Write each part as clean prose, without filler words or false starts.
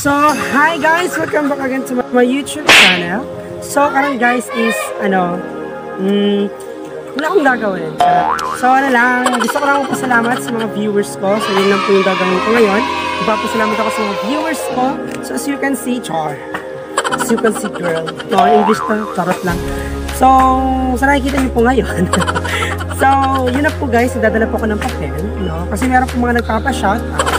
So, hi guys! Welcome back again to my YouTube channel. So, karon guys is, wala akong gagawin. So, gusto ko lang pasalamat sa mga viewers ko. So, yun lang po yung gagawin ko ngayon. Magpapasalamat ako sa mga viewers ko. So, as you can see, as you can see, girl. No, English to, charot lang. So, sa nakikita niyo po ngayon. So, yun na po guys, dadala po ako ng papel. No? Kasi meron po mga nagpapa-shoutout.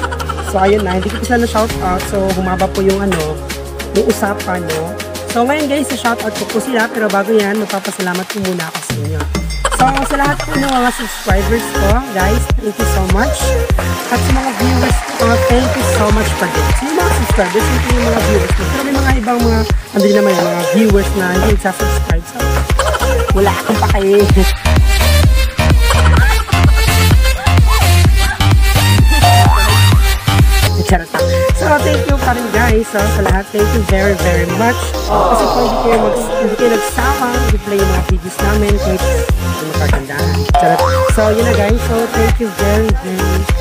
So, ayun na, hindi ko sila na-shoutout. So, humaba po yung yung usapan, no? So, ngayon guys, na-shoutout ko po sila. Pero bago yan, magpapasalamat po muna ako sa inyo. So, sa lahat po ng mga subscribers ko, guys, thank you so much. At sa mga viewers ko, thank you so much for this. Yung mga subscribers, hindi yung mga viewers ko. Pero may mga ibang hindi naman yung mga viewers na hindi nagsasubscribe. So, wala akong pakain. So, thank you pa rin guys. So, sa lahat, thank you very, very much. Kasi po, hindi kayo nagsama, i-play yung mga videos namin kahit yung magkagandahan. So, yun na guys. So, thank you very, very much.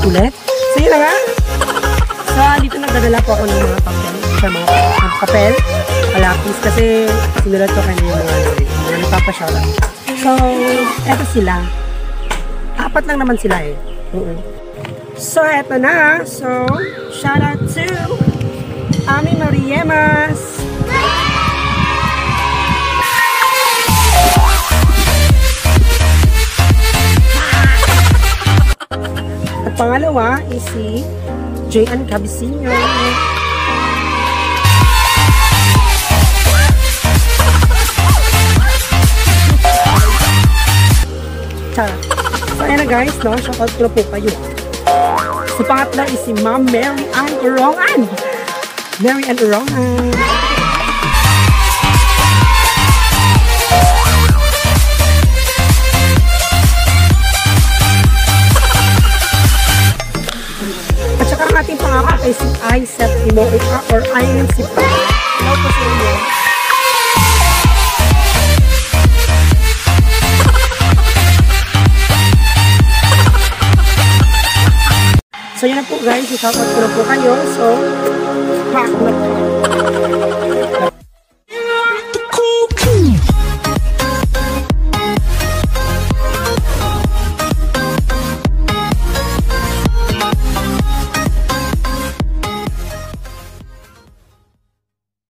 Ulit. So, yun na nga. So, dito nagdadala po ako ng mga papel. Sa mga papel, kalapis. Kasi, sinulat ko kayo yung mga nagpapashoutout. So, eto sila. 4 lang naman sila eh. So, eto na. So, shout out to Ami Mariemas. At pangalawa is si J.N. Cabisino. So, ayan na guys, no? Shout out ko na po kayo. Sa pangatla is si Ma'am Mary Ann Urongan. Mary Ann Urongan. At saka ang ating pangapat ay si Isep Imoa or Ayon si Pa. Hello po sa inyo. So, yun na po guys. I-shoutout ko na po kayo. So, pack na po.